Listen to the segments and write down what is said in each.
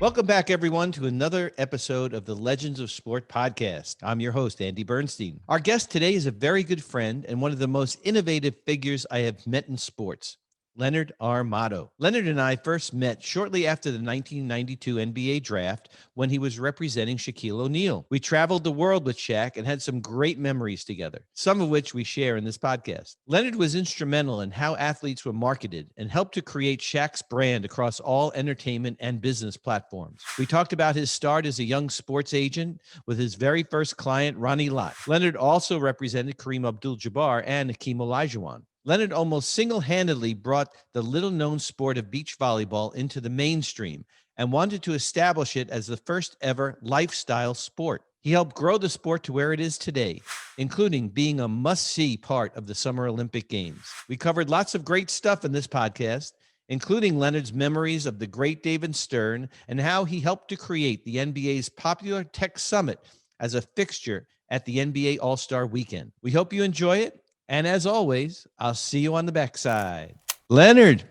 Welcome back, everyone, to another episode of the Legends of Sport podcast. I'm your host, Andy Bernstein. Our guest today is a very good friend and one of the most innovative figures I have met in sports. Leonard Armato. Leonard and I first met shortly after the 1992 NBA draft when he was representing Shaquille O'Neal. We traveled the world with Shaq and had some great memories together, some of which we share in this podcast. Leonard was instrumental in how athletes were marketed and helped to create Shaq's brand across all entertainment and business platforms. We talked about his start as a young sports agent with his very first client, Ronnie Lott. Leonard also represented Kareem Abdul-Jabbar and Hakeem Olajuwon. Leonard almost single-handedly brought the little-known sport of beach volleyball into the mainstream and wanted to establish it as the first ever lifestyle sport. He helped grow the sport to where it is today, including being a must-see part of the Summer Olympic Games. We covered lots of great stuff in this podcast, including Leonard's memories of the great David Stern and how he helped to create the NBA's popular Tech Summit as a fixture at the NBA All-Star Weekend. We hope you enjoy it. And as always, I'll see you on the backside. Leonard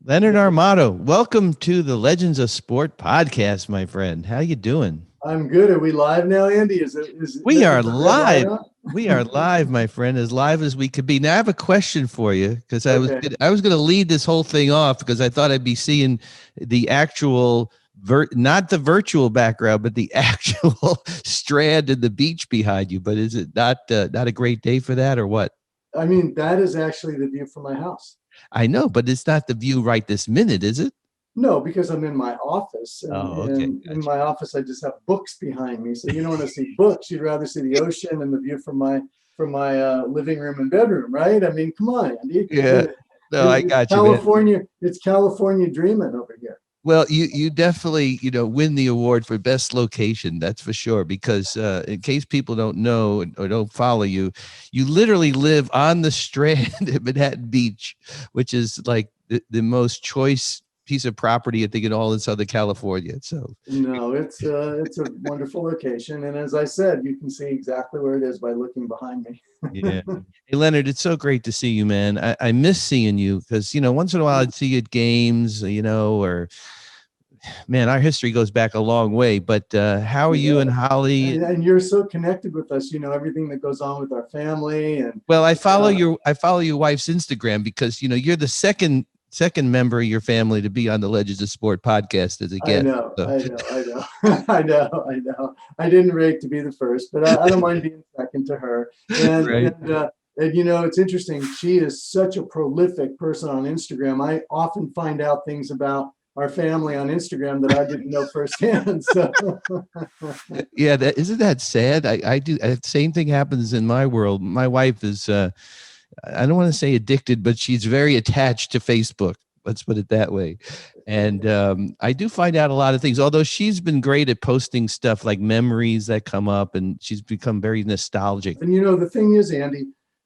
Armato, welcome to the Legends of Sport podcast, my friend. How you doing? I'm good. Are we live now, Andy? We are live. We are live, my friend, as live as we could be. Now I have a question for you because I was going to lead this whole thing off because I thought I'd be seeing the actual not the virtual background, but the actual strand and the beach behind you. But is it not a great day for that, or what? I mean, that is actually the view from my house. I know, but it's not the view right this minute, is it? No, because I'm in my office. Okay. And in my office, I just have books behind me. So you don't want to see books. You'd rather see the ocean and the view from my living room and bedroom, right? I mean, come on, Andy. Yeah. No, I got you. California, it's California dreaming over here. Well, you definitely, win the award for best location. That's for sure. Because in case people don't know or don't follow you, you literally live on the strand at Manhattan Beach, which is like the most choice piece of property I think in all in Southern California. So no, it's a wonderful location, and as I said, you can see exactly where it is by looking behind me. Yeah. Hey, Leonard, it's so great to see you, man. I miss seeing you because once in a while I'd see you at games, or man, our history goes back a long way. But how are you and Holly? And you're so connected with us, everything that goes on with our family. And well, I follow your wife's Instagram because you're the second member of your family to be on the Legends of Sport podcast as a guest. I know. I didn't rate to be the first, but I don't mind being second to her. And, right. and it's interesting. She is such a prolific person on Instagram. I often find out things about our family on Instagram that I didn't know firsthand. So. Yeah, isn't that sad? I do. Same thing happens in my world. My wife is, I don't want to say addicted, but she's very attached to Facebook. Let's put it that way. And I do find out a lot of things, although she's been great at posting stuff like memories that come up, and she's become very nostalgic. And the thing is, Andy,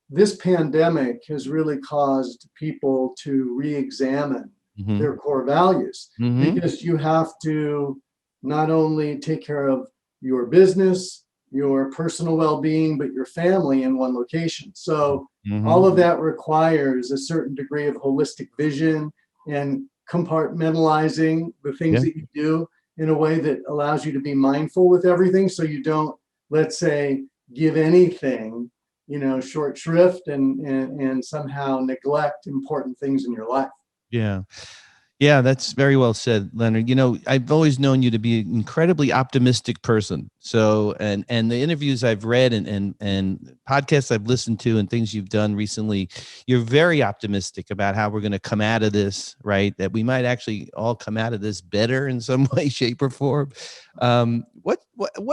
this pandemic has really caused people to re-examine their core values, because you have to not only take care of your business, your personal well-being, but your family in one location. So all of that requires a certain degree of holistic vision and compartmentalizing the things that you do in a way that allows you to be mindful with everything, so you don't, let's say, give anything short shrift and somehow neglect important things in your life. Yeah, that's very well said, Leonard. I've always known you to be an incredibly optimistic person. So, and the interviews I've read and podcasts I've listened to and things you've done recently, you're very optimistic about how we're going to come out of this, right? That we might actually all come out of this better in some way, shape, or form. What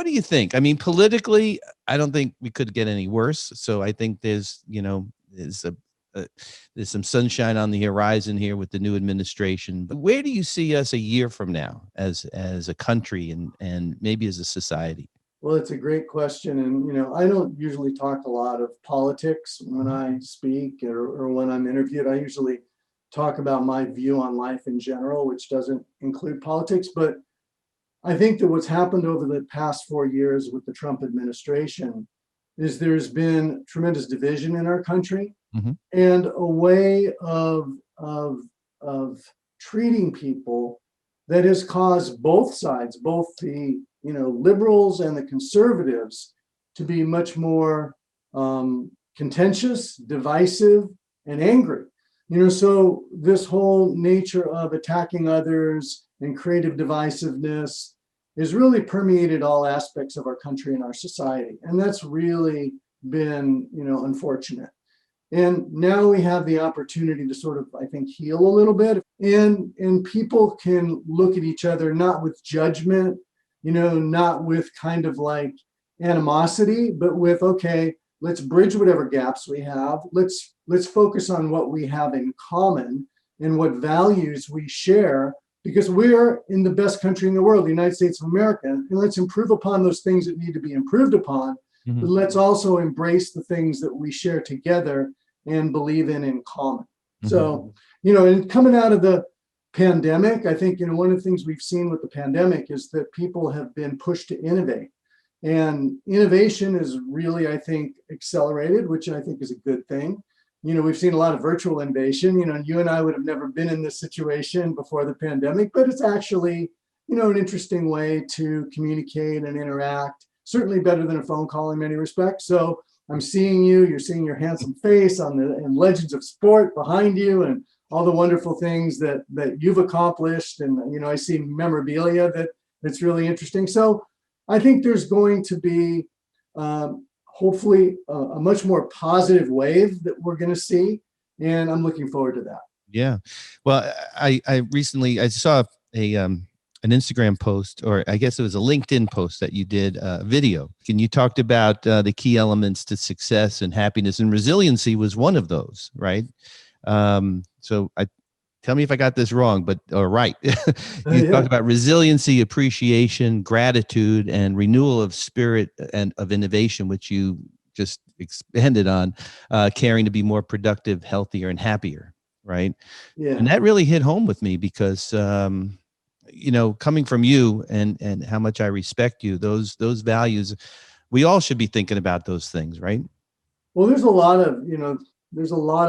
do you think? I mean, politically, I don't think we could get any worse. So I think there's some sunshine on the horizon here with the new administration. But where do you see us a year from now as a country and maybe as a society? Well, it's a great question. And, I don't usually talk a lot of politics when I speak or when I'm interviewed. I usually talk about my view on life in general, which doesn't include politics. But I think that what's happened over the past 4 years with the Trump administration is there's been tremendous division in our country, and a way of treating people that has caused both sides, both the liberals and the conservatives, to be much more contentious, divisive, and angry. So this whole nature of attacking others and creative divisiveness has really permeated all aspects of our country and our society. And that's really been, unfortunate. And now we have the opportunity to sort of, I think, heal a little bit. And people can look at each other, not with judgment, not with kind of like animosity, but with, okay, let's bridge whatever gaps we have. Let's focus on what we have in common and what values we share, because we're in the best country in the world, the United States of America. And let's improve upon those things that need to be improved upon. Mm-hmm. But let's also embrace the things that we share together and believe in common. Mm-hmm. So, and coming out of the pandemic, I think, one of the things we've seen with the pandemic is that people have been pushed to innovate. And innovation is really, I think, accelerated, which I think is a good thing. We've seen a lot of virtual innovation. You and I would have never been in this situation before the pandemic, but it's actually, an interesting way to communicate and interact. Certainly better than a phone call in many respects. So I'm seeing you're seeing your handsome face and Legends of Sport behind you, and all the wonderful things that you've accomplished. And, I see memorabilia that's really interesting. So I think there's going to be hopefully a much more positive wave that we're going to see. And I'm looking forward to that. Yeah. Well, I recently saw an Instagram post, or I guess it was a LinkedIn post that you did a video. And you talked about the key elements to success and happiness, and resiliency was one of those, right? So tell me if I got this wrong, or right. You talked about resiliency, appreciation, gratitude, and renewal of spirit and of innovation, which you just expanded on, caring to be more productive, healthier, and happier, right? Yeah. And that really hit home with me because, coming from you and how much I respect you, those values, we all should be thinking about those things, right? Well, there's a lot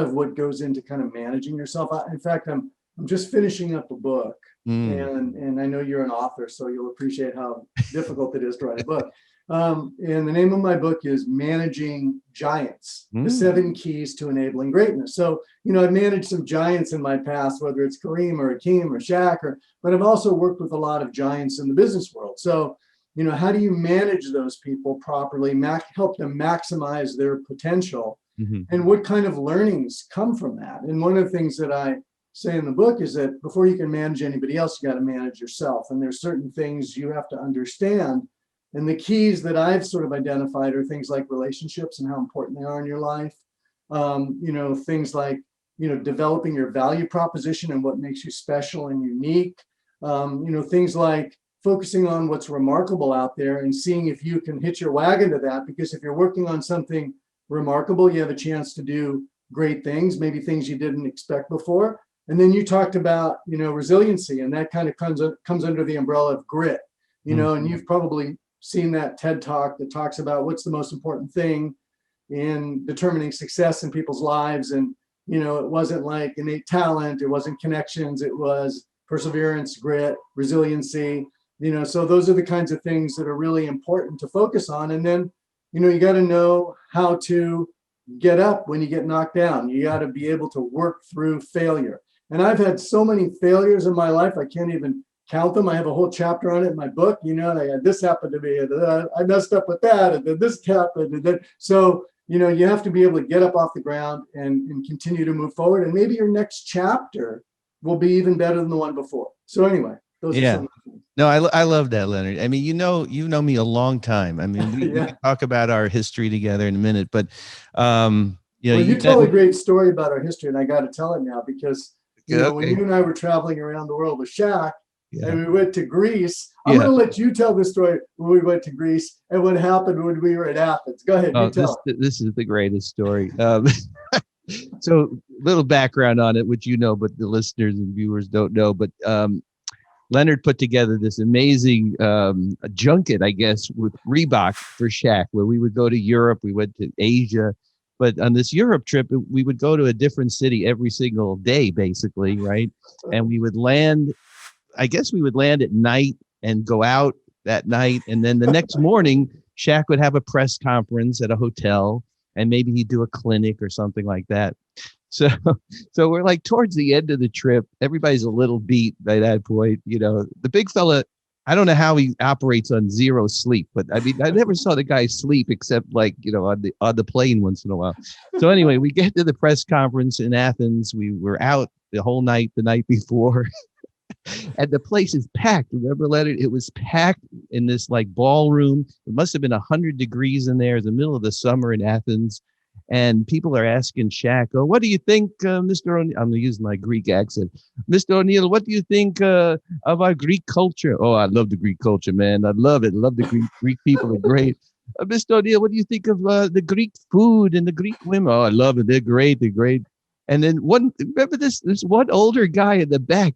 of what goes into kind of managing yourself. In fact, I'm just finishing up a book, and I know you're an author, so you'll appreciate how difficult it is to write a book. And the name of my book is Managing Giants, the 7 Keys to Enabling Greatness. So, I've managed some giants in my past, whether it's Kareem or Akeem or Shaq, but I've also worked with a lot of giants in the business world. So, how do you manage those people properly, help them maximize their potential, and what kind of learnings come from that? And one of the things that I say in the book is that before you can manage anybody else, you got to manage yourself. And there's certain things you have to understand. And the keys that I've sort of identified are things like relationships and how important they are in your life. Things like, developing your value proposition and what makes you special and unique. Things like focusing on what's remarkable out there and seeing if you can hitch your wagon to that. Because if you're working on something remarkable, you have a chance to do great things, maybe things you didn't expect before. And then you talked about, resiliency, and that kind of comes under the umbrella of grit, and you've probably seen that TED Talk that talks about what's the most important thing in determining success in people's lives. And, it wasn't like innate talent, it wasn't connections, it was perseverance, grit, resiliency, so those are the kinds of things that are really important to focus on. And then, you got to know how to get up when you get knocked down. You got to be able to work through failure. And I've had so many failures in my life, I can't even count them. I have a whole chapter on it in my book. This happened to me, and I messed up with that, and then this happened. And then, so, you have to be able to get up off the ground and continue to move forward. And maybe your next chapter will be even better than the one before. So anyway, those are some. No, I love that, Leonard. I mean, you've known me a long time. I mean, we can talk about our history together in a minute, but you tell a great story about our history, and I got to tell it now because when you and I were traveling around the world with Shaq, and we went to Greece. I'm going to let you tell the story when we went to Greece and what happened when we were at Athens. Go ahead, you tell. This is the greatest story. So, little background on it, which but the listeners and viewers don't know. But Leonard put together this amazing junket, I guess, with Reebok for Shaq, where we would go to Europe, we went to Asia. But on this Europe trip, we would go to a different city every single day, basically, right? And we would land I guess we would land at night and go out that night. And then the next morning, Shaq would have a press conference at a hotel, and maybe he'd do a clinic or something like that. So, so we're like towards the end of the trip. Everybody's a little beat by that point. The big fella, I don't know how he operates on zero sleep, but I mean, I never saw the guy sleep except like, on the plane once in a while. So anyway, we get to the press conference in Athens. We were out the whole night, the night before. And the place is packed. Remember, Leonard? It was packed in this like ballroom. It must have been 100 degrees in there. It's the middle of the summer in Athens. And people are asking Shaq, "Oh, what do you think, Mr. O'Neill?" I'm going to use my Greek accent. "Mr. O'Neill, what do you think of our Greek culture?" "Oh, I love the Greek culture, man. I love it. I love the Greek people are great." "Mr. O'Neill, what do you think of the Greek food and the Greek women?" "Oh, I love it. They're great. They're great." And then remember this one older guy in the back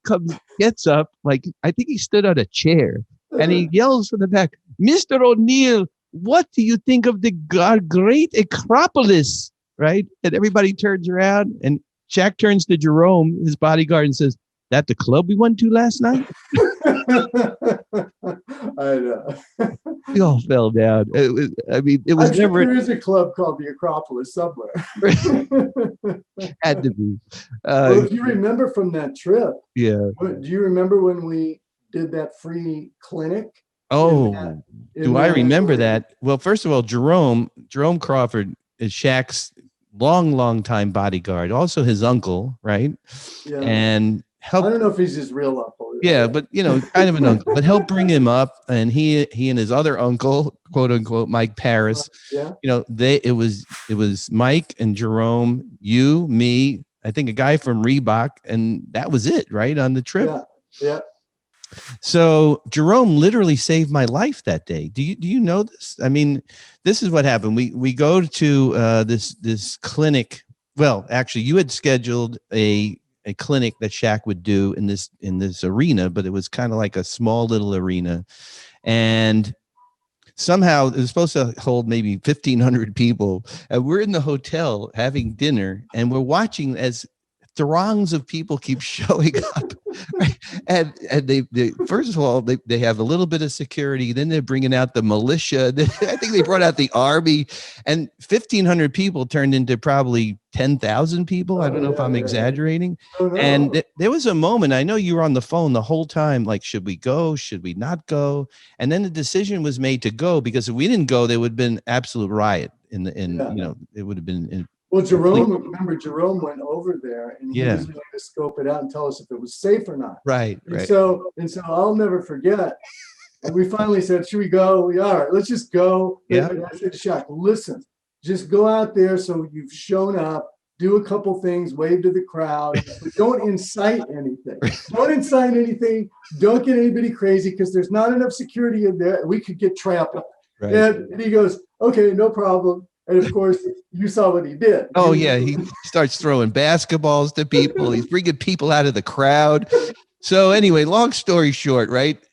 gets up, like I think he stood on a chair, and he yells from the back, "Mr. O'Neill, what do you think of the great Acropolis?" Right? And everybody turns around, and Shaq turns to Jerome, his bodyguard, and says, "That the club we went to last night?" I know. We all fell down. It was I'm sure never. there is a club called the Acropolis somewhere. Had to be. Well, if you remember from that trip, Yeah. do you remember when we did that free clinic? Oh, do I remember that? Well, first of all, Jerome Crawford is Shaq's long time bodyguard, also his uncle, right? Yeah. And I don't know if he's his real uncle. Yeah, but kind of an uncle. But help bring him up, and he and his other uncle, quote unquote, Mike Paris. Yeah. It was Mike and Jerome, you, me, I think a guy from Reebok, and that was it, right, on the trip. Yeah. Yeah. So Jerome literally saved my life that day. Do you know this? I mean, this is what happened. We go to this clinic. Well, actually, you had scheduled a clinic that Shaq would do in this arena, but it was kind of like a small little arena, and somehow it was supposed to hold maybe 1,500 people. And we're in the hotel having dinner, and we're watching as throngs of people keep showing up. Right? And they first of all, they have a little bit of security. Then they're bringing out the militia. I think they brought out the army, and 1,500 people turned into probably 10,000 people. I don't know if I'm exaggerating. Oh, no. And there was a moment, I know you were on the phone the whole time, like, should we go? Should we not go? And then the decision was made to go, because if we didn't go, there would have been absolute riot it would have been. Well, Jerome went over there, and he was going to scope it out and tell us if it was safe or not. Right. And so I'll never forget. And we finally said, "Should we go?" All right, let's just go. Yeah. And I said to Shaq, "Listen, just go out there. So you've shown up, do a couple things, wave to the crowd, but don't incite anything. Don't incite anything. Don't get anybody crazy, because there's not enough security in there. We could get trampled." Right. And he goes, "Okay, no problem." And of course, you saw what he did. Oh, yeah. He starts throwing basketballs to people. He's bringing people out of the crowd. So anyway, long story short, right?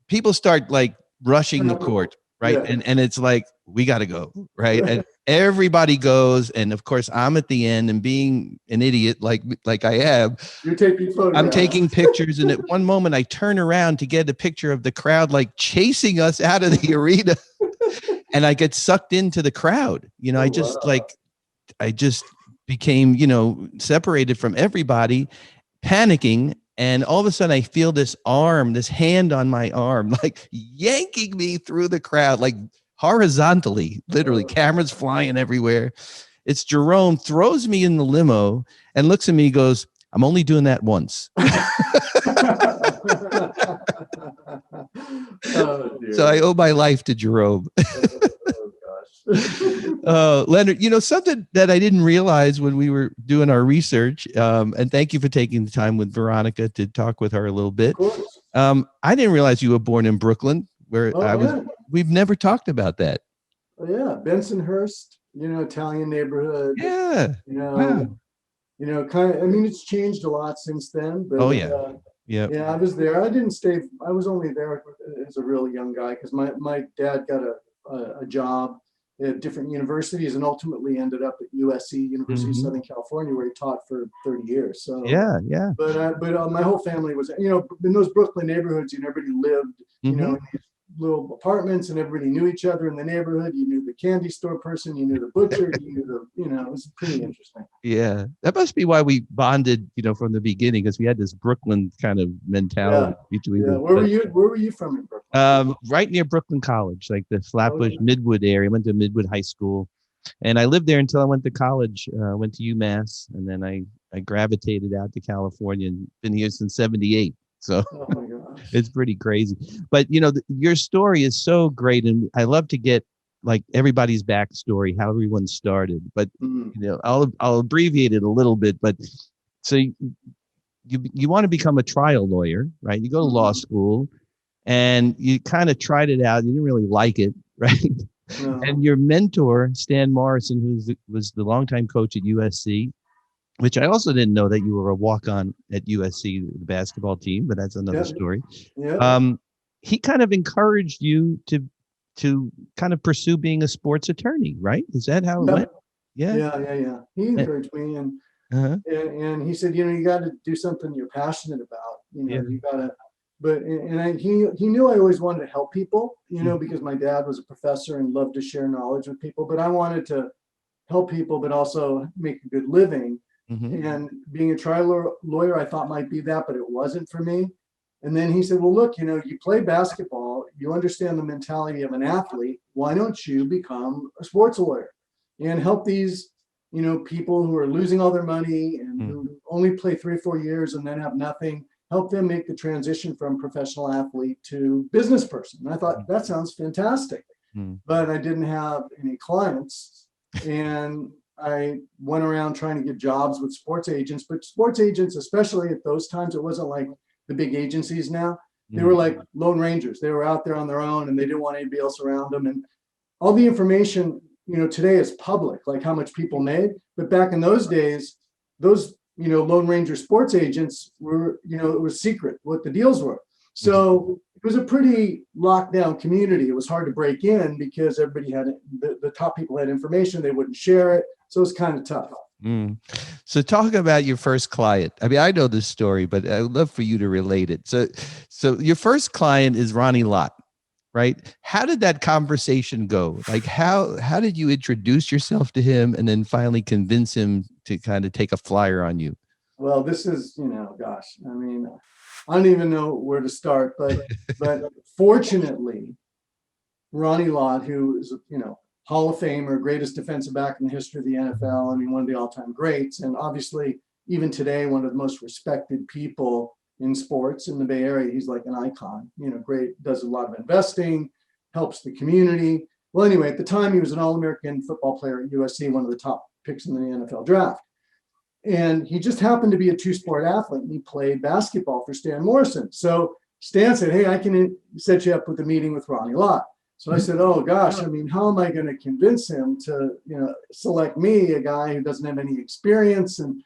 People start like rushing the court, right? Yeah. And it's like, we got to go, right? And everybody goes. And of course, I'm at the end, and being an idiot like I am. You're taking photos. I'm taking pictures. And at one moment, I turn around to get a picture of the crowd like chasing us out of the arena. And I get sucked into the crowd. I just became, separated from everybody, panicking. And all of a sudden I feel this hand on my arm, like yanking me through the crowd, like horizontally, literally, cameras flying everywhere. It's Jerome, throws me in the limo and looks at me, goes, "I'm only doing that once." Oh, so I owe my life to Jerome. Leonard, something that I didn't realize when we were doing our research, and thank you for taking the time with Veronica to talk with her a little bit. I didn't realize you were born in Brooklyn, where I was. Yeah. We've never talked about that. Oh, yeah, Bensonhurst, Italian neighborhood. Yeah. Wow. Kind of. I mean, it's changed a lot since then. But, yeah, I was there. I didn't stay. I was only there as a really young guy, because my dad got a job at different universities, and ultimately ended up at USC, University of Southern California, where he taught for 30 years. So yeah. But my whole family was, in those Brooklyn neighborhoods, everybody lived, in these little apartments, and everybody knew each other in the neighborhood. You knew the candy store person, you knew the butcher, you knew it was pretty interesting. Yeah, that must be why we bonded, from the beginning, because we had this Brooklyn kind of mentality between. Yeah. Where were you from in Brooklyn? Right near Brooklyn College, like the Flatbush Midwood area. I went to Midwood High School, and I lived there until I went to college. Went to UMass, and then I gravitated out to California and been here since '78. So it's pretty crazy. But your story is so great, and I love to get like everybody's backstory, how everyone started. But I'll abbreviate it a little bit. But so you want to become a trial lawyer, right? You go to law school, and you kind of tried it out. You didn't really like it, right? No. And your mentor, Stan Morrison, who was the longtime coach at USC, which I also didn't know that you were a walk-on at USC, the basketball team, but that's another story. Yeah. He kind of encouraged you to kind of pursue being a sports attorney, right? Is that how it went? Yeah. He encouraged me, and he said, you got to do something you're passionate about. You got to. But he knew I always wanted to help people, because my dad was a professor and loved to share knowledge with people. But I wanted to help people, but also make a good living. And being a trial lawyer, I thought might be that, but it wasn't for me. And then he said, well, look, you play basketball, you understand the mentality of an athlete. Why don't you become a sports lawyer and help these, people who are losing all their money and who only play 3 or 4 years and then have nothing, help them make the transition from professional athlete to business person. And I thought, that sounds fantastic. But I didn't have any clients. And I went around trying to get jobs with sports agents, but sports agents, especially at those times, it wasn't like the big agencies now. They were like lone rangers. They were out there on their own, and they didn't want anybody else around them. And all the information, today is public, like how much people made. But back in those days, those, lone ranger sports agents were, it was secret what the deals were. So it was a pretty locked down community. It was hard to break in because everybody had the top people had information. They wouldn't share it. So it was kind of tough. So talk about your first client. I mean, I know this story, but I would love for you to relate it. So your first client is Ronnie Lott, right? How did that conversation go? Like how did you introduce yourself to him and then finally convince him to kind of take a flyer on you? Well, this is, gosh, I mean, I don't even know where to start, but fortunately, Ronnie Lott, who is, Hall of Famer, greatest defensive back in the history of the NFL. I mean, one of the all-time greats. And obviously, even today, one of the most respected people in sports in the Bay Area. He's like an icon, great, does a lot of investing, helps the community. Well, anyway, at the time, he was an All-American football player at USC, one of the top picks in the NFL draft. And he just happened to be a two-sport athlete, and he played basketball for Stan Morrison. So Stan said, hey, I can set you up with a meeting with Ronnie Lott. So I said, oh gosh, I mean, how am I going to convince him to, select me, a guy who doesn't have any experience? And,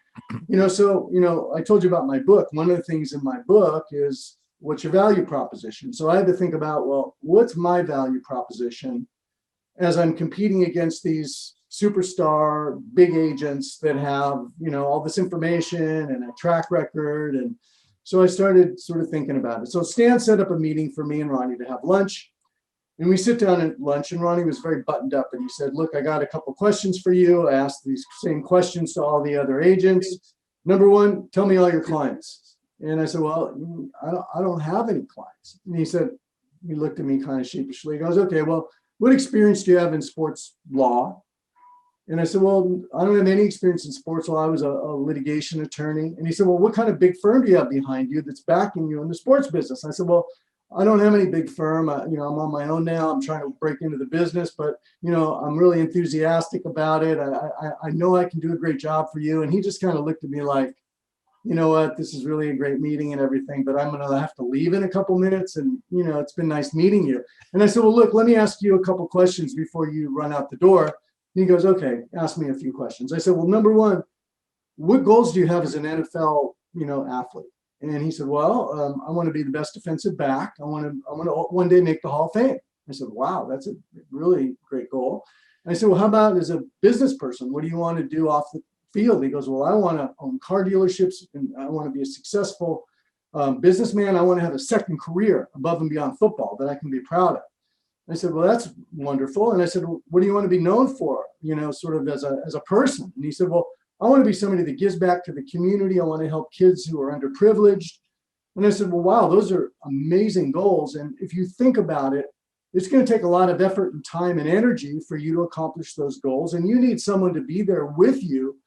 I told you about my book. One of the things in my book is, what's your value proposition? So I had to think about, well, what's my value proposition as I'm competing against these superstar big agents that have, all this information and a track record. And so I started sort of thinking about it. So Stan set up a meeting for me and Ronnie to have lunch. And we sit down at lunch, and Ronnie was very buttoned up, and he said, look, I got a couple questions for you. I asked these same questions to all the other agents. Number one, tell me all your clients. And I said, well, I don't have any clients. And he looked at me kind of sheepishly. He goes, okay, well, what experience do you have in sports law? And I said, well, I don't have any experience in sports law. I was a litigation attorney. And he said, well, what kind of big firm do you have behind you that's backing you in the sports business? I said, well, I don't have any big firm. I'm on my own now. I'm trying to break into the business, but, I'm really enthusiastic about it. I know I can do a great job for you. And he just kind of looked at me like, you know what, this is really a great meeting and everything, but I'm going to have to leave in a couple minutes. And, it's been nice meeting you. And I said, well, look, let me ask you a couple questions before you run out the door. And he goes, okay, ask me a few questions. I said, well, number one, what goals do you have as an NFL, athlete? And he said, well, I want to be the best defensive back. I want to one day make the Hall of Fame. I said, wow, that's a really great goal. I said, well, how about as a business person? What do you want to do off the field? He goes, well, I want to own car dealerships and I want to be a successful businessman. I want to have a second career above and beyond football that I can be proud of. I said, well, that's wonderful. And I said, well, what do you want to be known for, sort of as a person? And he said, well, I want to be somebody that gives back to the community. I want to help kids who are underprivileged. And I said, well, wow, those are amazing goals. And if you think about it, it's going to take a lot of effort and time and energy for you to accomplish those goals. And you need someone to be there with you,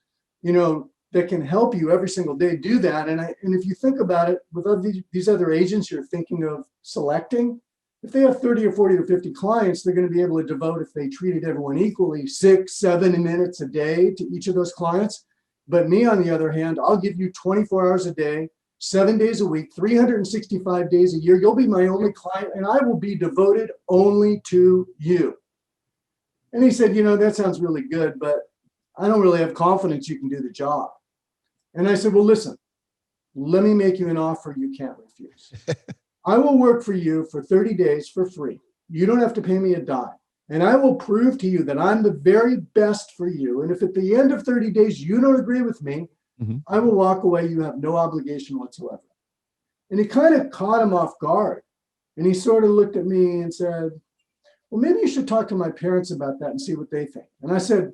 that can help you every single day do that. And if you think about it, with these other agents you're thinking of selecting, if they have 30 or 40 or 50 clients, they're going to be able to devote, if they treated everyone equally, 6-7 minutes a day to each of those clients. But me, on the other hand, I'll give you 24 hours a day, 7 days a week, 365 days a year. You'll be my only client, and I will be devoted only to you. And he said, that sounds really good, but I don't really have confidence you can do the job. And I said, well, listen, let me make you an offer you can't refuse. I will work for you for 30 days for free. You don't have to pay me a dime. And I will prove to you that I'm the very best for you. And if at the end of 30 days you don't agree with me, I will walk away. You have no obligation whatsoever. And it kind of caught him off guard. And he sort of looked at me and said, well, maybe you should talk to my parents about that and see what they think. And I said,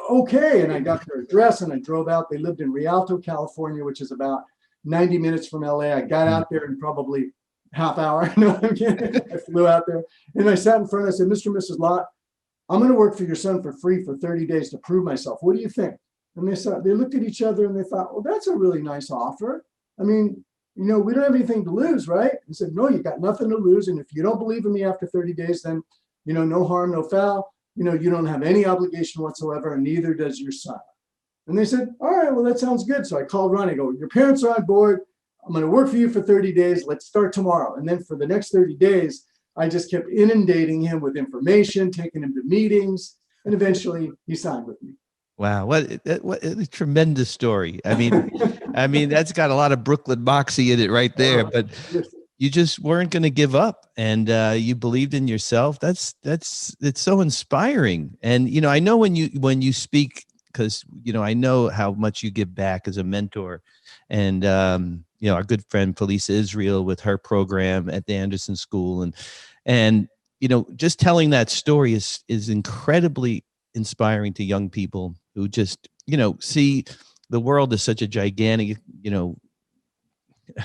okay. And I got their address and I drove out. They lived in Rialto, California, which is about 90 minutes from LA. I got out there in probably half hour. No, I'm kidding. I flew out there and I sat in front. I said, Mr. and Mrs. Lott, I'm going to work for your son for free for 30 days to prove myself. What do you think? And they looked at each other and they thought, well, that's a really nice offer. I mean, we don't have anything to lose, right? I said, no, you got nothing to lose. And if you don't believe in me after 30 days, then, no harm, no foul. You don't have any obligation whatsoever, and neither does your son. And they said, all right, well, that sounds good. So I called Ronnie, your parents are on board. I'm going to work for you for 30 days. Let's start tomorrow. And then for the next 30 days, I just kept inundating him with information, taking him to meetings, and eventually he signed with me. Wow, what a tremendous story. I mean, that's got a lot of Brooklyn moxie in it right there, but you just weren't going to give up, and you believed in yourself. It's so inspiring. And, I know when you speak, because, I know how much you give back as a mentor, and, our good friend Felisa Israel with her program at the Anderson School, and just telling that story is incredibly inspiring to young people who just, see the world as such a gigantic,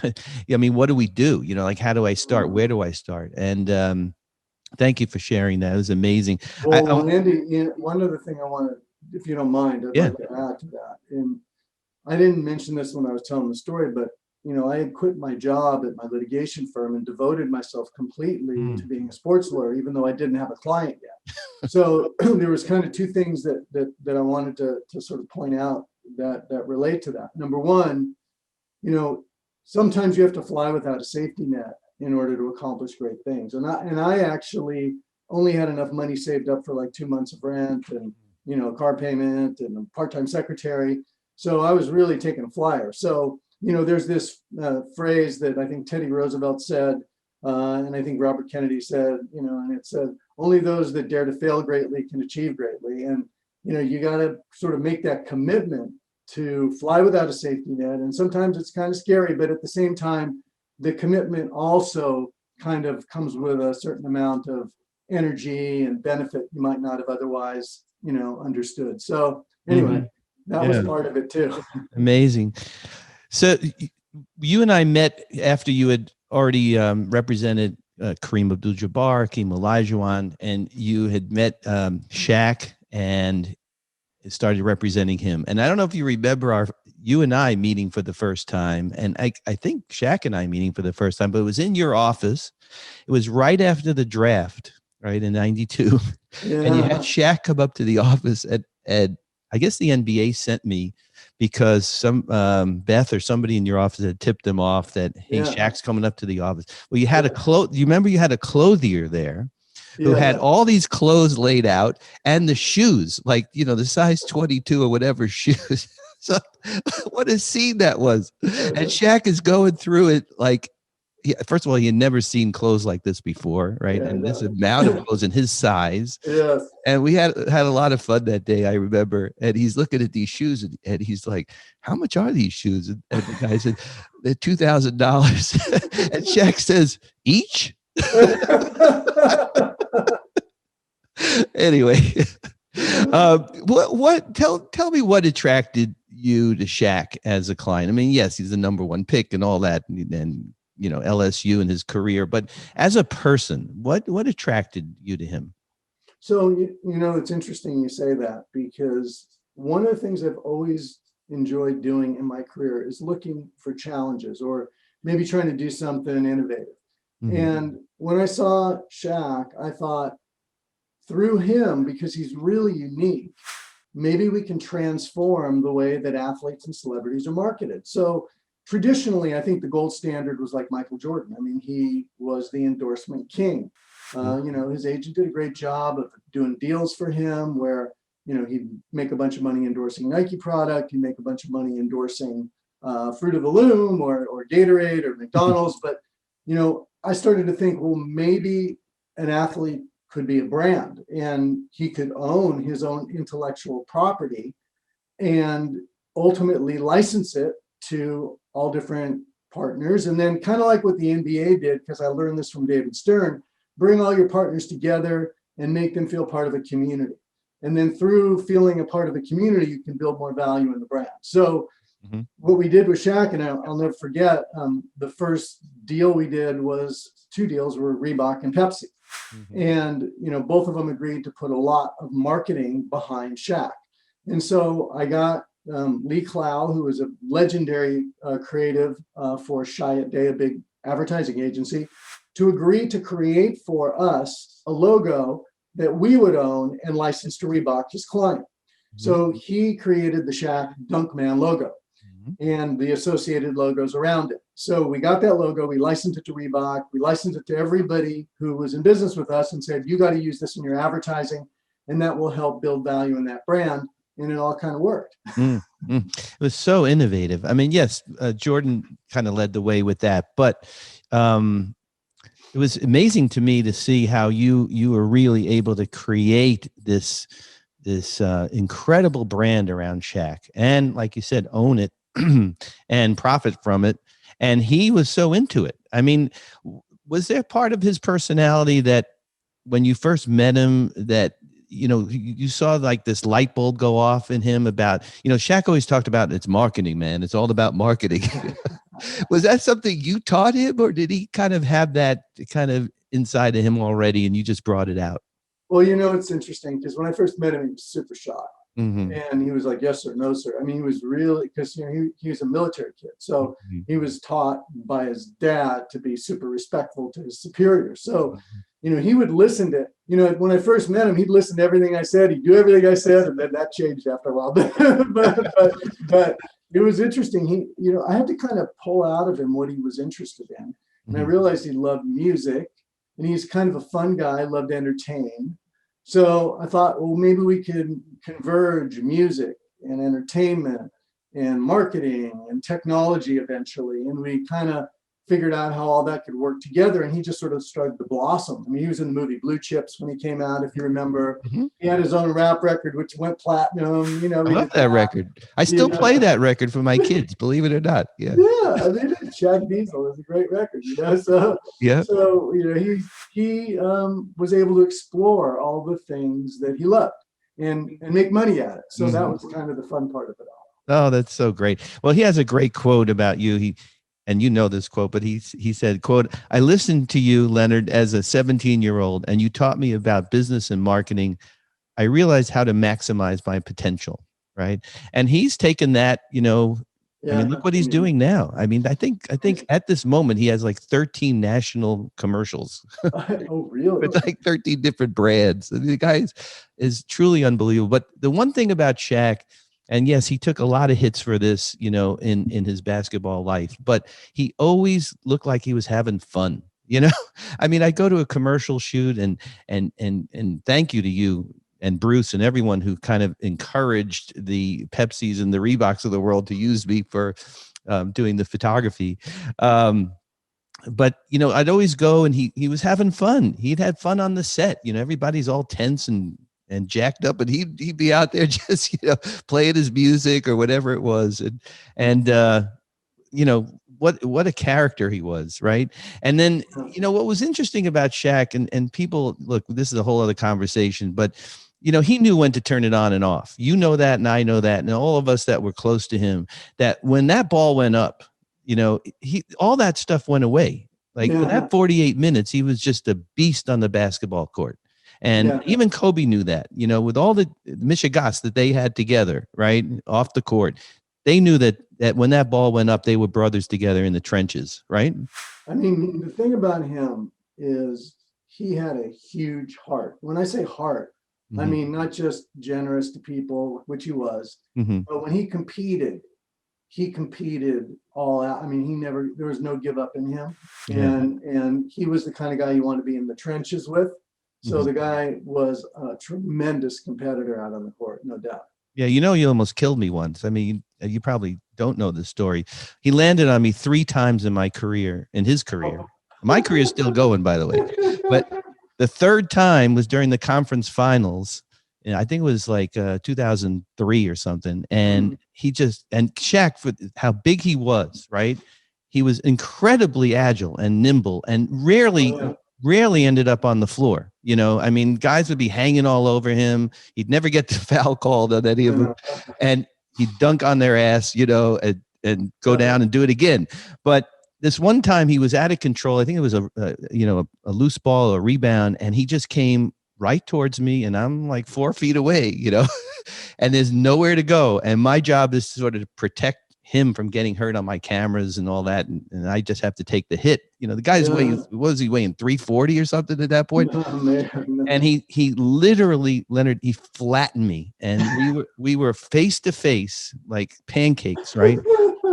I mean, what do we do? How do I start? Where do I start? And thank you for sharing that. It was amazing. Well, Andy, one other thing I want to, if you don't mind, I'd like to add to that. And I didn't mention this when I was telling the story, but I had quit my job at my litigation firm and devoted myself completely to being a sports lawyer, even though I didn't have a client yet. So there was kind of two things that I wanted to sort of point out that relate to that. Number one, sometimes you have to fly without a safety net in order to accomplish great things. And I actually only had enough money saved up for like 2 months of rent and, car payment and a part-time secretary. So I was really taking a flyer. So, there's this phrase that I think Teddy Roosevelt said, and I think Robert Kennedy said, and it said, only those that dare to fail greatly can achieve greatly. And, you got to sort of make that commitment to fly without a safety net. And sometimes it's kind of scary, but at the same time, the commitment also kind of comes with a certain amount of energy and benefit you might not have otherwise, understood. So anyway, that was part of it too. Amazing. So you and I met after you had already represented Kareem Abdul-Jabbar, Hakeem Olajuwon, and you had met Shaq and started representing him. And I don't know if you remember you and I meeting for the first time, and I think Shaq and I meeting for the first time, but it was in your office. It was right after the draft, right, in 92. Yeah. And you had Shaq come up to the office at I guess the NBA sent me because some Beth or somebody in your office had tipped them off that, hey, Shaq's coming up to the office. Well, you had you remember you had a clothier there who had all these clothes laid out and the shoes, like, the size 22 or whatever shoes. So what a scene that was. And Shaq is going through it like first of all, he had never seen clothes like this before, right? Yeah, and this amount of clothes in his size. Yes. And we had a lot of fun that day, I remember. And he's looking at these shoes and he's like, how much are these shoes? And the guy said, they're $2,000. And Shaq says, each? Anyway, tell me what attracted you to Shaq as a client. I mean, yes, he's the number one pick and all that, and LSU and his career, but as a person, what attracted you to him? So, it's interesting you say that, because one of the things I've always enjoyed doing in my career is looking for challenges, or maybe trying to do something innovative. Mm-hmm. And when I saw Shaq, I thought, through him, because he's really unique, maybe we can transform the way that athletes and celebrities are marketed. So traditionally, I think the gold standard was like Michael Jordan. I mean, he was the endorsement king. His agent did a great job of doing deals for him where, he'd make a bunch of money endorsing Nike product, he'd make a bunch of money endorsing Fruit of the Loom or Gatorade or McDonald's. But, I started to think, well, maybe an athlete could be a brand, and he could own his own intellectual property and ultimately license it to all different partners. And then, kind of like what the NBA did, because I learned this from David Stern, bring all your partners together and make them feel part of a community. And then through feeling a part of the community, you can build more value in the brand. So what we did with Shaq, and I'll never forget, the first deal we did was 2 deals were Reebok and Pepsi. And, both of them agreed to put a lot of marketing behind Shaq. And so I got Lee Clow, who was a legendary creative for Chiat Day, a big advertising agency, to agree to create for us a logo that we would own and license to Reebok, his client. So he created the Shaq Dunkman logo and the associated logos around it. So we got that logo, we licensed it to Reebok, we licensed it to everybody who was in business with us and said, you got to use this in your advertising, and that will help build value in that brand. And it all kind of worked. It was so innovative. I mean, yes, Jordan kind of led the way with that, but it was amazing to me to see how you were really able to create this incredible brand around Shaq, and like you said, own it and profit from it. And he was so into it. I mean, was there part of his personality that when you first met him that, you saw like this light bulb go off in him about, Shaq always talked about it's marketing, man. It's all about marketing. Was that something you taught him, or did he kind of have that kind of inside of him already and you just brought it out? Well, it's interesting because when I first met him, he was super shy. And he was like, yes, sir, no, sir. I mean, he was really, because he was a military kid. So he was taught by his dad to be super respectful to his superiors. So, he would listen to, when I first met him, he'd listen to everything I said. He'd do everything I said. And then that changed after a while. but it was interesting. I had to kind of pull out of him what he was interested in. And I realized he loved music, and he's kind of a fun guy, loved to entertain. So I thought, well, maybe we could converge music and entertainment and marketing and technology eventually. And we kind of figured out how all that could work together. And he just sort of started to blossom. I mean, he was in the movie Blue Chips when he came out, if you remember. He had his own rap record, which went platinum. I love that record. I still play that record for my kids, believe it or not. Yeah. Yeah, I mean, Shaq Diesel is a great record, So yeah. So he was able to explore all the things that he loved and make money at it. So that was kind of the fun part of it all. Oh, that's so great. Well, he has a great quote about you. And this quote, but he said, quote, I listened to you, Leonard, as a 17-year-old, and you taught me about business and marketing. I realized how to maximize my potential. Right. And he's taken that, I mean, look what he's doing now. I mean, I think at this moment he has like 13 national commercials. Oh, really? With like 13 different brands. The guy is truly unbelievable. But the one thing about Shaq, and yes, he took a lot of hits for this, in his basketball life, but he always looked like he was having fun. I mean, I go to a commercial shoot and thank you to you and Bruce and everyone who kind of encouraged the Pepsis and the Reeboks of the world to use me for doing the photography. but I'd always go, and he was having fun. He'd had fun on the set. Everybody's all tense and jacked up, and he'd be out there just playing his music or whatever it was, and what a character he was, right? And then what was interesting about Shaq, and people, look, this is a whole other conversation, but he knew when to turn it on and off. That, and I know that, and all of us that were close to him, that when that ball went up, all that stuff went away. Like for that 48 minutes, he was just a beast on the basketball court. And even Kobe knew that, with all the Michigas that they had together, right, off the court, they knew that when that ball went up, they were brothers together in the trenches, right? I mean, the thing about him is he had a huge heart. When I say heart, I mean, not just generous to people, which he was, but when he competed all out. I mean, there was no give up in him. And he was the kind of guy you want to be in the trenches with. So the guy was a tremendous competitor out on the court, no doubt. Yeah, you almost killed me once. I mean, you probably don't know this story. He landed on me 3 times in his career. My career is still going, by the way. But the third time was during the conference finals. And I think it was like 2003 or something. And Shaq, for how big he was, right? He was incredibly agile and nimble, and rarely ended up on the floor. I mean, guys would be hanging all over him. He'd never get the foul called on any of them. And he'd dunk on their ass, and go down and do it again. But this one time he was out of control. I think it was a loose ball, a rebound, and he just came right towards me, and I'm like 4 feet away, and there's nowhere to go. And my job is to sort of protect him from getting hurt on my cameras and all that. And I just have to take the hit. The guy's weighing, what was he weighing? 340 or something at that point. Oh, man. And he literally, Leonard, he flattened me, and we were face to face like pancakes, right?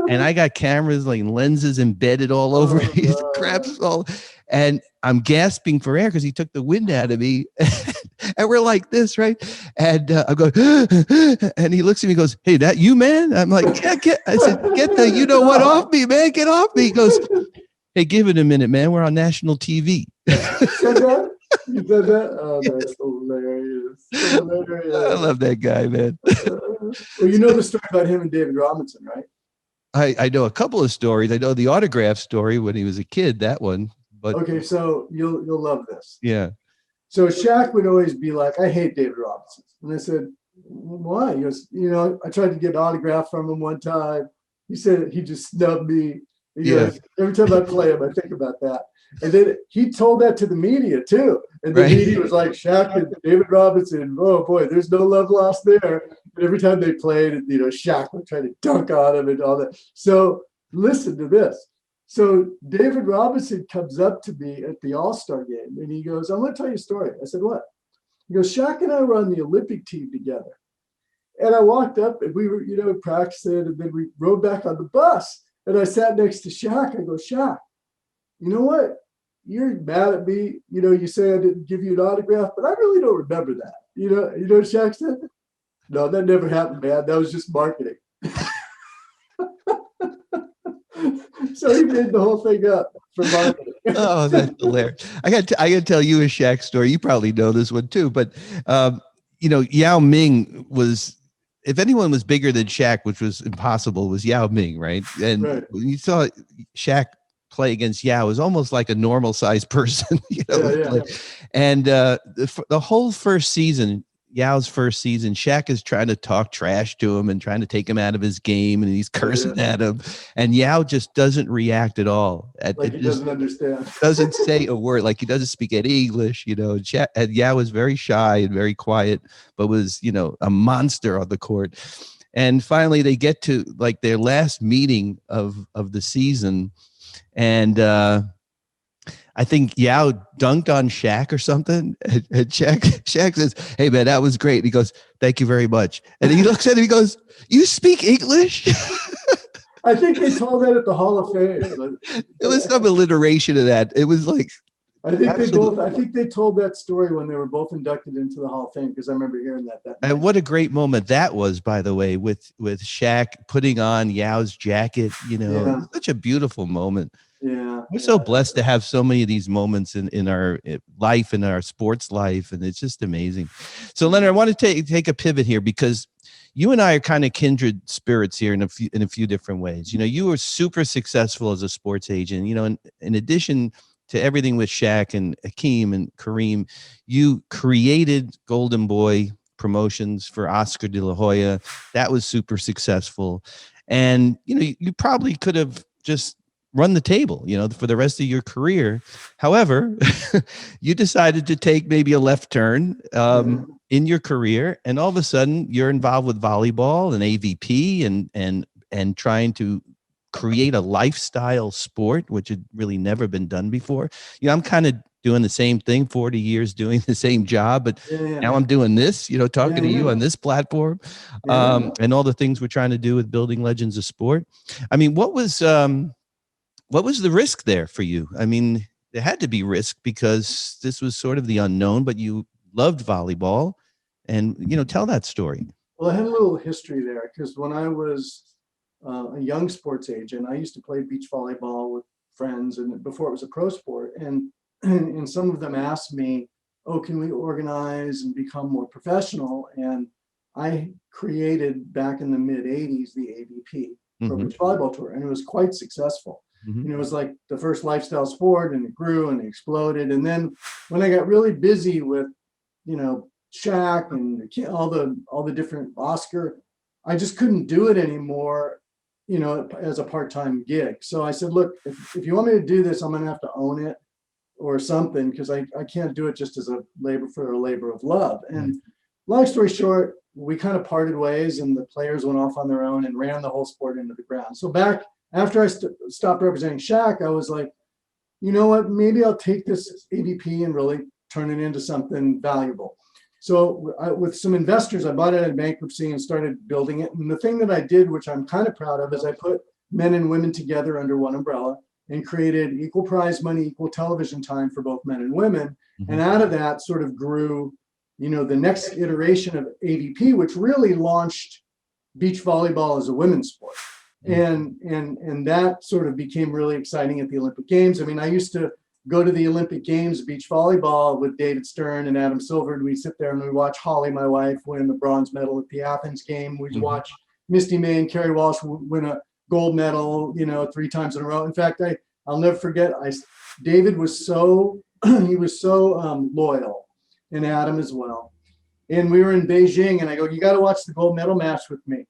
And I got cameras, like lenses embedded all over me, craps all, and I'm gasping for air because he took the wind out of me. And we're like this, right? And I'm going, and he looks at me and goes, "Hey, that you, man?" I'm like, I said, "Get the what off me, man. Get off me." He goes, "Hey, give it a minute, man. We're on national TV." You said that? Oh, that's hilarious. Hilarious. I love that guy, man. Well, you know the story about him and David Robinson, right? I know a couple of stories. I know the autograph story when he was a kid, that one. But okay, so you'll love this. Yeah. So Shaq would always be like, "I hate David Robinson." And I said, "Why?" He goes, "I tried to get an autograph from him one time. He said he just snubbed me." He goes, "Every time I play him, I think about that." And then he told that to the media too. And the media was like, "Shaq and David Robinson, oh boy, there's no love lost there." And every time they played, Shaq would try to dunk on him and all that. So listen to this. So David Robinson comes up to me at the All-Star game, and he goes, "I'm going to tell you a story." I said, "What?" He goes, "Shaq and I were on the Olympic team together." And I walked up, and we were, practicing, and then we rode back on the bus. And I sat next to Shaq. I go, "Shaq, you know what? You're mad at me. You say I didn't give you an autograph, but I really don't remember that." You know what Shaq said? "No, that never happened, man. That was just marketing." So he made the whole thing up for marketing. Oh, that's hilarious. I got to tell you a Shaq story. You probably know this one too, but Yao Ming was, if anyone was bigger than Shaq, which was impossible, was Yao Ming, right? And when you saw Shaq play against Yao, it was almost like a normal sized person, And the whole first season, Yao's first season, Shaq is trying to talk trash to him and trying to take him out of his game, and he's cursing at him. And Yao just doesn't react at all. Like he doesn't understand. Doesn't say a word. Like he doesn't speak any English. Yao was very shy and very quiet, but was, a monster on the court. And finally, they get to like their last meeting of the season, and I think Yao dunked on Shaq or something. And Shaq says, "Hey, man, that was great." And he goes, "Thank you very much." And he looks at him, he goes, "You speak English?" I think they told that at the Hall of Fame. It was some alliteration of that. It was like, I think they told that story when they were both inducted into the Hall of Fame, because I remember hearing that night. And what a great moment that was, by the way, with Shaq putting on Yao's jacket. Such a beautiful moment. Yeah. We're so blessed to have so many of these moments in our life, in our sports life, and it's just amazing. So, Leonard, I want to take a pivot here because you and I are kind of kindred spirits here in a few different ways. You were super successful as a sports agent. In addition to everything with Shaq and Hakeem and Kareem, you created Golden Boy promotions for Oscar de la Hoya. That was super successful. And, you probably could have just run the table, for the rest of your career. However, you decided to take maybe a left turn in your career. And all of a sudden you're involved with volleyball and AVP and trying to create a lifestyle sport, which had really never been done before. I'm kind of doing the same thing, 40 years doing the same job, but now I'm doing this, talking to you on this platform, and all the things we're trying to do with building legends of sport. I mean, what was the risk there for you? I mean, there had to be risk because this was sort of the unknown, but you loved volleyball, and, tell that story. Well, I had a little history there because when I was a young sports agent, I used to play beach volleyball with friends, and before it was a pro sport, and some of them asked me, "Oh, can we organize and become more professional?" And I created back in the mid '80s the AVP, Pro Beach Volleyball Tour, and it was quite successful. It was like the first lifestyle sport, and it grew and it exploded. And then when I got really busy with, Shaq and all the different Oscar, I just couldn't do it anymore, as a part-time gig. So I said, look, if you want me to do this, I'm going to have to own it or something, because I can't do it just as a labor of love. And long story short, we kind of parted ways, and the players went off on their own and ran the whole sport into the ground. So back after I stopped representing Shaq, I was like, you know what, maybe I'll take this AVP and really turn it into something valuable. So with some investors, I bought it in bankruptcy and started building it. And the thing that I did, which I'm kind of proud of, is I put men and women together under one umbrella and created equal prize money, equal television time for both men and women. And out of that sort of grew, the next iteration of AVP, which really launched beach volleyball as a women's sport. And that sort of became really exciting at the Olympic Games. I mean, I used to go to the Olympic Games beach volleyball with David Stern and Adam Silver. And we sit there and we watch Holly, my wife, win the bronze medal at the Athens game. We watch Misty May and Carrie Walsh win a gold medal, 3 times in a row. In fact, I'll never forget, David was so loyal, and Adam as well. And we were in Beijing, and I go, you got to watch the gold medal match with me.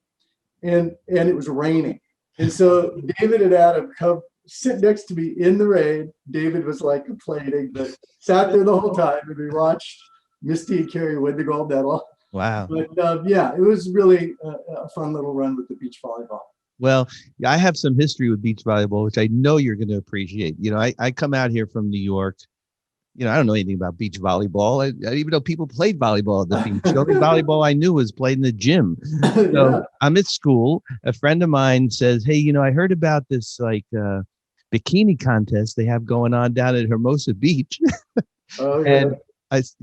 And it was raining. And so David and Adam come sit next to me in the rain. David was like complaining, but sat there the whole time, and we watched Misty and Carrie win the gold medal. Wow. But it was really a fun little run with the beach volleyball. Well, I have some history with beach volleyball, which I know you're going to appreciate. I come out here from New York. I don't know anything about beach volleyball. I didn't even know people played volleyball at the beach. The only volleyball I knew was played in the gym. So I'm at school. A friend of mine says, hey, I heard about this bikini contest they have going on down at Hermosa Beach. And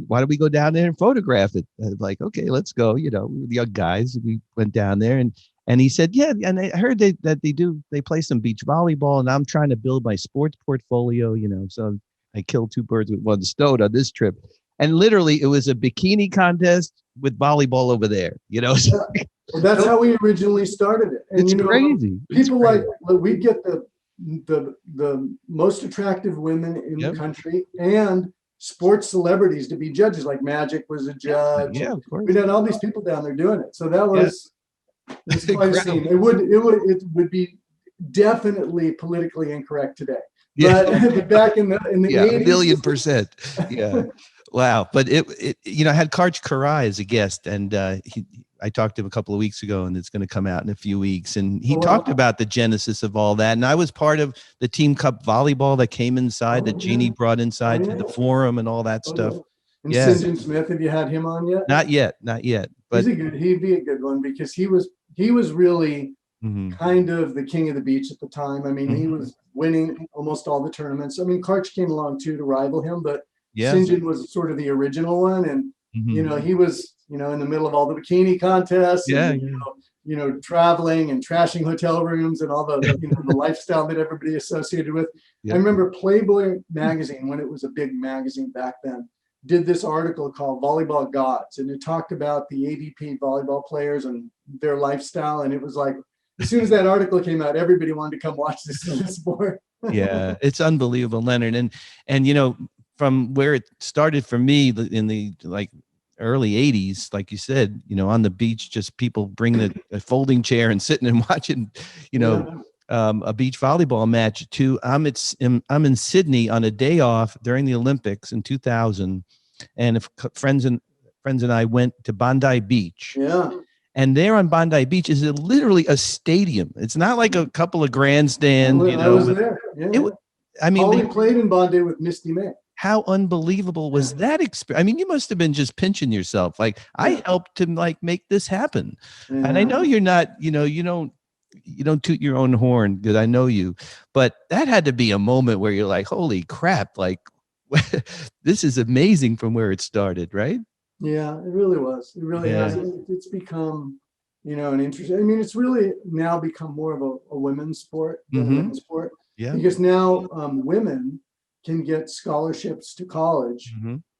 why don't we go down there and photograph it? I was like, okay, let's go. We were the young guys. We went down there, and he said, yeah, and I heard they play some beach volleyball, and I'm trying to build my sports portfolio, so I killed 2 birds with 1 stone on this trip. And literally it was a bikini contest with volleyball over there, Well, that's how we originally started it. And it's crazy. People we get the most attractive women in the country and sports celebrities to be judges. Like Magic was a judge. Yeah, of course. We had all these people down there doing it. So that was quite a scene. It would be definitely politically incorrect today. But back in the 80s, 1,000,000%. Yeah. Wow. But it I had Karch Karai as a guest, and I talked to him a couple of weeks ago, and it's going to come out in a few weeks. And he talked about the genesis of all that. And I was part of the Team Cup volleyball that came inside, that Jeannie brought inside to the forum and all that stuff. And St. John Smith, have you had him on yet? Not yet. But he'd be a good one, because he was really kind of the king of the beach at the time. I mean, he was winning almost all the tournaments. I mean, Karch came along too to rival him, but St. John was sort of the original one. And, he was, in the middle of all the bikini contests. And, traveling and trashing hotel rooms and all the, the lifestyle that everybody associated with. Yep. I remember Playboy magazine, when it was a big magazine back then, did this article called Volleyball Gods, and it talked about the AVP volleyball players and their lifestyle. And it was like, as soon as that article came out, everybody wanted to come watch this sport. Yeah, it's unbelievable, Leonard. And from where it started for me in the early 80s, like you said, on the beach, just people bringing a folding chair and sitting and watching, a beach volleyball match, to I'm in Sydney on a day off during the Olympics in 2000, and friends and I went to Bondi Beach. Yeah. And there on Bondi Beach is literally a stadium. It's not like a couple of grandstands. I was there. Yeah. They played in Bondi with Misty May. How unbelievable was that experience? I mean, you must have been just pinching yourself. Like, I helped to make this happen. Yeah. And I know you're not, you don't toot your own horn because I know you, but that had to be a moment where you're like, holy crap, like this is amazing from where it started, right? Yeah, it really was. It really has. It's become, an interesting. I mean, it's really now become more of a women's sport than a men's sport. Yeah. Because now women can get scholarships to college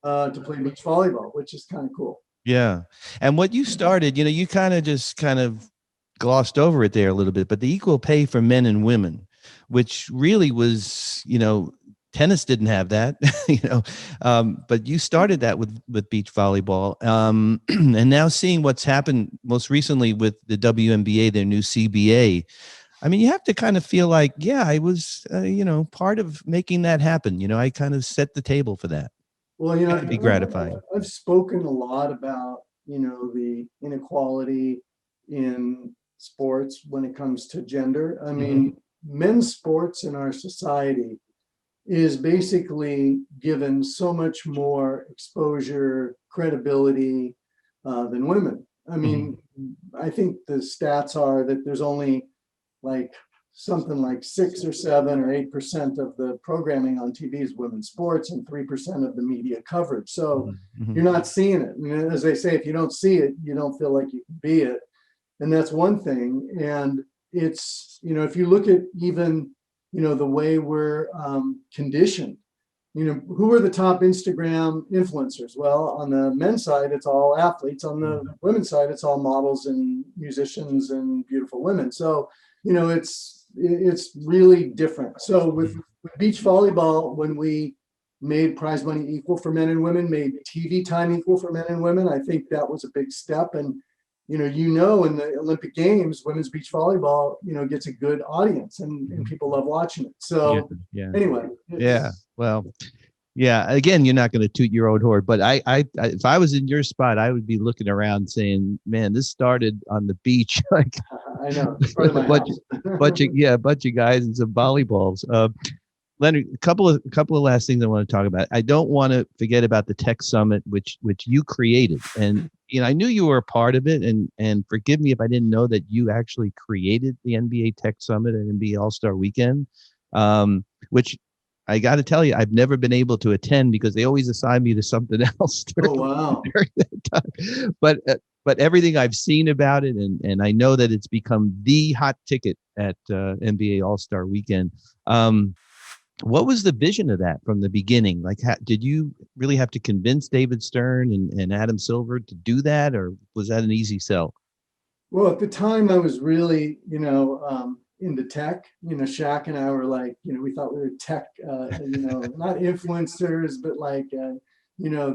to play beach volleyball, which is kind of cool. Yeah. And what you started, you kind of glossed over it there a little bit, but the equal pay for men and women, which really was, tennis didn't have that, but you started that with beach volleyball. And now seeing what's happened most recently with the WNBA, their new CBA, I mean, you have to kind of feel like, yeah, I was, part of making that happen. I kind of set the table for that. Well, it'd be gratifying. I've spoken a lot about, the inequality in sports when it comes to gender. I mean, men's sports in our society is basically given so much more exposure, credibility than women. I mean, I think the stats are that there's only something like 6 or 7 or 8% of the programming on TV is women's sports and 3% of the media coverage. So you're not seeing it. And as they say, if you don't see it, you don't feel like you can be it. And that's one thing. And it's, if you look at even, the way we're conditioned, who are the top Instagram influencers? Well, on the men's side, it's all athletes. On the women's side, it's all models and musicians and beautiful women. So, it's really different. So with beach volleyball, when we made prize money equal for men and women, made TV time equal for men and women, I think that was a big step. And in the Olympic Games, women's beach volleyball, gets a good audience and people love watching it. So anyway. Well, yeah, again, you're not going to toot your own horn, but I if I was in your spot, I would be looking around saying, man, this started on the beach. Like, I know. a bunch of guys and some volleyballs. Leonard, a couple of last things I want to talk about. I don't want to forget about the Tech Summit, which you created, and I knew you were a part of it. And forgive me if I didn't know that you actually created the NBA Tech Summit and NBA All-Star Weekend, which I got to tell you, I've never been able to attend because they always assign me to something else during that time. But everything I've seen about it, and I know that it's become the hot ticket at NBA All-Star Weekend. What was the vision of that from the beginning? Like, did you really have to convince David Stern and Adam Silver to do that, or was that an easy sell? Well, at the time, I was really, into tech. Shaq and I were like, we thought we were tech, not influencers, but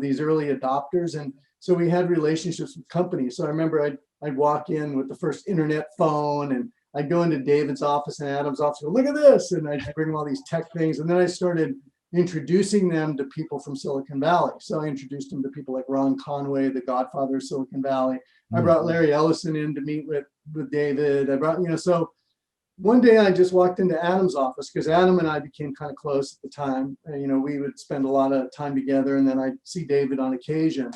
these early adopters. And so we had relationships with companies. So I remember I'd walk in with the first internet phone, and I'd go into David's office and Adam's office, go, look at this. And I'd bring them all these tech things. And then I started introducing them to people from Silicon Valley. So I introduced them to people like Ron Conway, the godfather of Silicon Valley. I brought Larry Ellison in to meet with David. I brought, so one day I just walked into Adam's office because Adam and I became kind of close at the time. We would spend a lot of time together, and then I'd see David on occasion.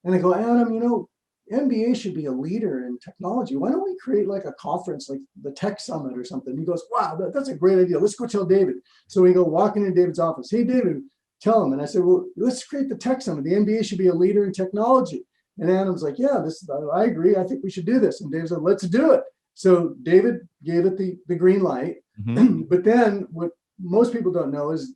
And I go, Adam, NBA should be a leader in technology. Why don't we create like a conference like the Tech Summit or something? He goes, wow, that's a great idea. Let's go tell David. So we go walking into David's office. Hey, David, tell him. And I said, well, let's create the Tech Summit. The NBA should be a leader in technology. And Adam's like, yeah, I agree. I think we should do this. And Dave said, let's do it. So David gave it the green light. But then what most people don't know is,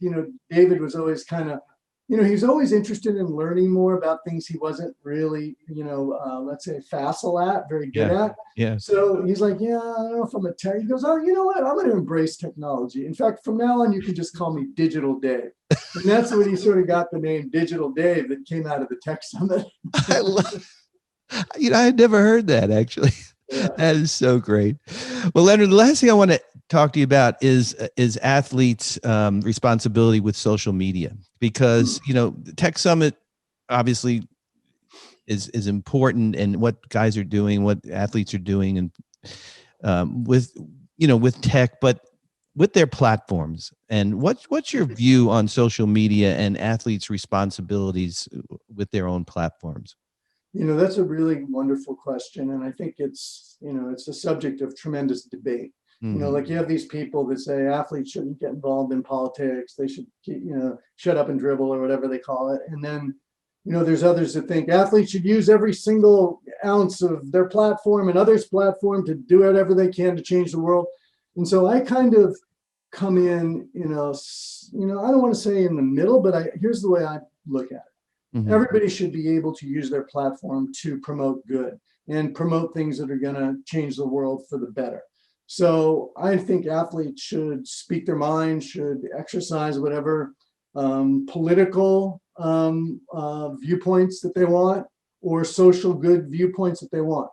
David was always kind of, he's always interested in learning more about things he wasn't really, let's say facile at, very good at. Yeah. So he's like, yeah, I don't know if I'm a tech. He goes, oh, you know what? I'm going to embrace technology. In fact, from now on, you can just call me Digital Dave. And that's when he sort of got the name Digital Dave that came out of the Tech Summit. I love, I had never heard that, actually. Yeah. That is so great. Well, Leonard, the last thing I want to talk to you about is athletes' responsibility with social media, because the Tech Summit obviously is important, and what guys are doing, what athletes are doing, and with tech, but with their platforms. And what's your view on social media and athletes' responsibilities with their own platforms? That's a really wonderful question. And I think it's a subject of tremendous debate. Like you have these people that say athletes shouldn't get involved in politics. They should, shut up and dribble, or whatever they call it. And then, there's others that think athletes should use every single ounce of their platform and others' platform to do whatever they can to change the world. And so I kind of come in, I don't want to say in the middle, but here's the way I look at it. Everybody should be able to use their platform to promote good and promote things that are going to change the world for the better. So I think athletes should speak their mind, should exercise whatever political viewpoints that they want, or social good viewpoints that they want.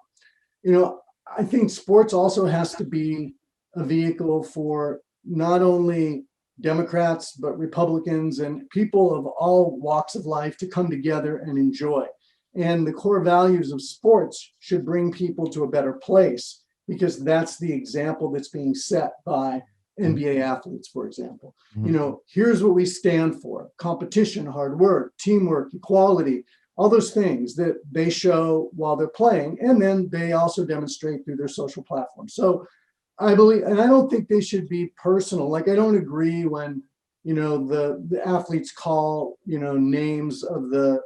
I think sports also has to be a vehicle for not only Democrats, but Republicans and people of all walks of life to come together and enjoy. And the core values of sports should bring people to a better place, because that's the example that's being set by NBA athletes, for example. Here's what we stand for: competition, hard work, teamwork, equality, all those things that they show while they're playing. And then they also demonstrate through their social platforms. So I believe, and I don't think they should be personal. Like, I don't agree when, the athletes call, names of the,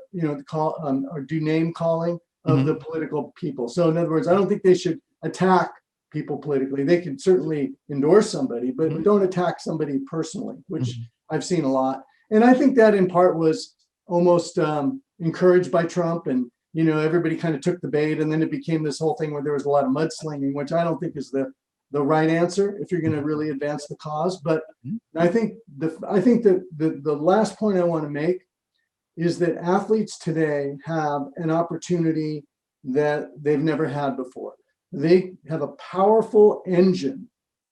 or do name calling of the political people. So in other words, I don't think they should attack people politically. They can certainly endorse somebody, but don't attack somebody personally, which I've seen a lot. And I think that in part was almost encouraged by Trump, and, everybody kind of took the bait, and then it became this whole thing where there was a lot of mudslinging, which I don't think is the right answer if you're going to really advance the cause. But I think that the last point I want to make is that athletes today have an opportunity that they've never had before. They have a powerful engine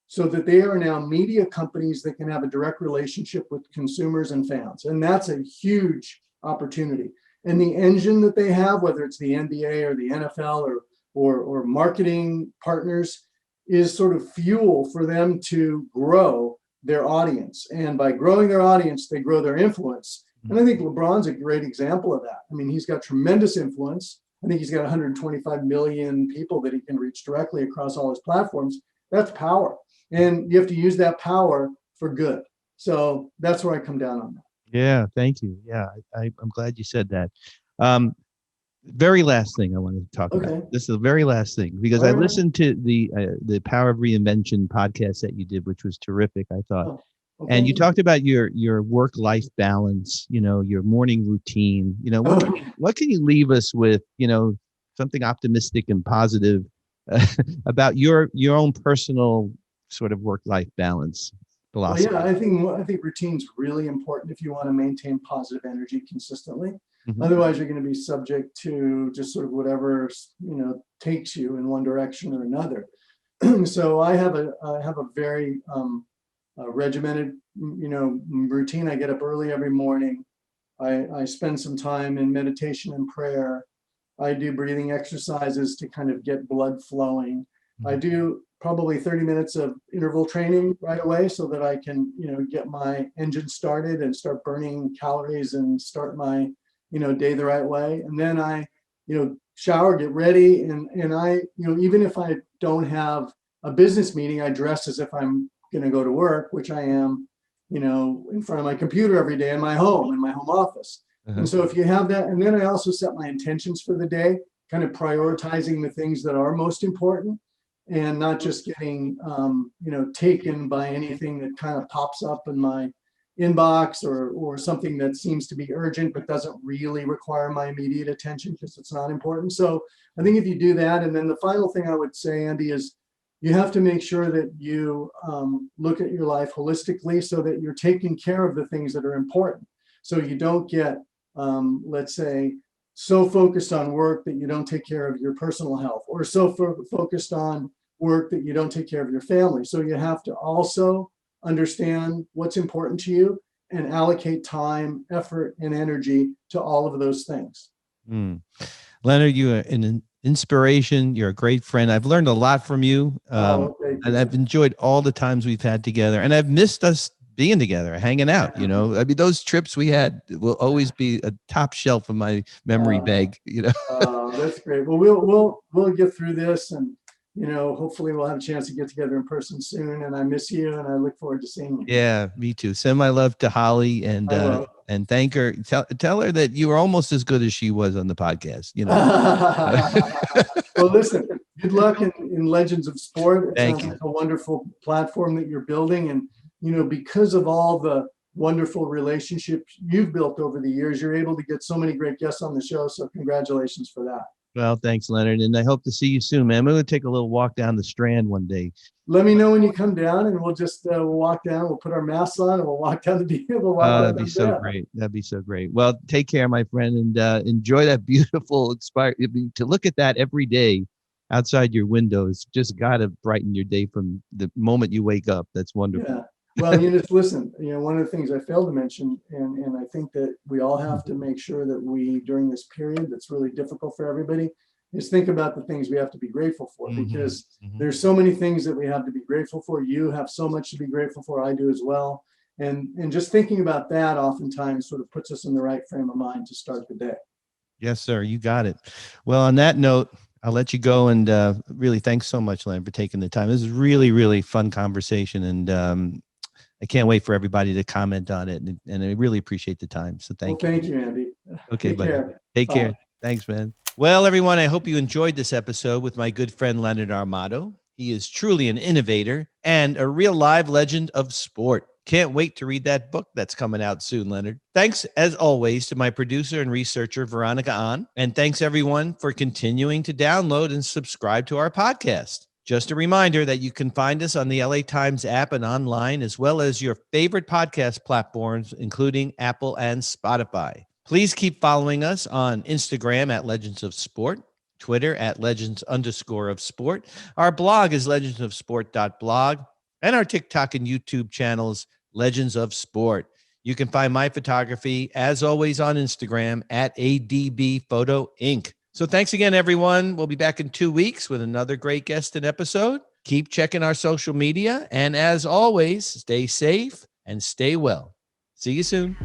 so that they are now media companies that can have a direct relationship with consumers and fans. And that's a huge opportunity. And the engine that they have, whether it's the NBA or the NFL or marketing partners, is sort of fuel for them to grow their audience. And by growing their audience, they grow their influence. And I think LeBron's a great example of that. I mean, he's got tremendous influence. I think he's got 125 million people that he can reach directly across all his platforms. That's power. And you have to use that power for good. So that's where I come down on that. Yeah, thank you. Yeah, I'm glad you said that. Very last thing I wanted to talk about. This is the very last thing, because I listened to the Power of Reinvention podcast that you did, which was terrific, I thought. And you talked about your work-life balance, your morning routine. What can you leave us with, something optimistic and positive about your own personal sort of work-life balance philosophy? Well, yeah, I think routine's really important if you want to maintain positive energy consistently. Otherwise, you're going to be subject to just sort of whatever, takes you in one direction or another. So I have a very regimented, routine. I get up early every morning. I spend some time in meditation and prayer. I do breathing exercises to kind of get blood flowing. I do probably 30 minutes of interval training right away so that I can, get my engine started and start burning calories and start my, day the right way. And then I, shower, get ready. And I, even if I don't have a business meeting, I dress as if I'm going to go to work, which I am, in front of my computer every day in my home office. And so if you have that, and then I also set my intentions for the day, kind of prioritizing the things that are most important and not just getting, taken by anything that kind of pops up in my inbox or something that seems to be urgent but doesn't really require my immediate attention because it's not important. So I think if you do that, and then the final thing I would say, Andy, is you have to make sure that you look at your life holistically so that you're taking care of the things that are important. So you don't get, let's say, so focused on work that you don't take care of your personal health, or so focused on work that you don't take care of your family. So you have to also understand what's important to you and allocate time, effort, and energy to all of those things. Leonard, you are an inspiration. You're a great friend. I've learned a lot from you. And I've enjoyed all the times we've had together, and I've missed us being together, hanging out. I mean, those trips we had will always be a top shelf of my memory bag. That's great. Well, we'll get through this, and hopefully we'll have a chance to get together in person soon. And I miss you, and I look forward to seeing you. Yeah, me too. Send my love to Holly, and thank her. Tell her that you were almost as good as she was on the podcast. Well, listen, good luck in Legends of Sport. It Thank sounds you. like a wonderful platform that you're building, and because of all the wonderful relationships you've built over the years, you're able to get so many great guests on the show. So congratulations for that. Well, thanks, Leonard. And I hope to see you soon, man. I'm going to take a little walk down the Strand one day. Let me know when you come down, and we'll just we'll walk down. We'll put our masks on, and we'll walk down the beach. That'd be so great. That'd be so great. Well, take care, my friend, and enjoy that beautiful, to look at that every day outside your window. It's just got to brighten your day from the moment you wake up. That's wonderful. Yeah. Well, listen, one of the things I failed to mention, and I think that we all have to make sure that we, during this period that's really difficult for everybody, is think about the things we have to be grateful for, because there's so many things that we have to be grateful for. You have so much to be grateful for. I do as well. And just thinking about that oftentimes sort of puts us in the right frame of mind to start the day. Yes, sir. You got it. Well, on that note, I'll let you go. And really, thanks so much, Leonard, for taking the time. This is really, really fun conversation. And I can't wait for everybody to comment on it. And I really appreciate the time. So thank you. Thank you, Andy. Okay, Take buddy. care. Take care. Thanks, man. Well, everyone, I hope you enjoyed this episode with my good friend, Leonard Armato. He is truly an innovator and a real live legend of sport. Can't wait to read that book that's coming out soon, Leonard. Thanks, as always, to my producer and researcher, Veronica Ahn. And thanks, everyone, for continuing to download and subscribe to our podcast. Just a reminder that you can find us on the LA Times app and online, as well as your favorite podcast platforms, including Apple and Spotify. Please keep following us on Instagram at Legends of Sport, Twitter at Legends_of Sport. Our blog is legendsofsport.blog, and our TikTok and YouTube channels, Legends of Sport. You can find my photography, as always, on Instagram at ADB Photo Inc. So thanks again, everyone. We'll be back in 2 weeks with another great guest and episode. Keep checking our social media. And as always, stay safe and stay well. See you soon.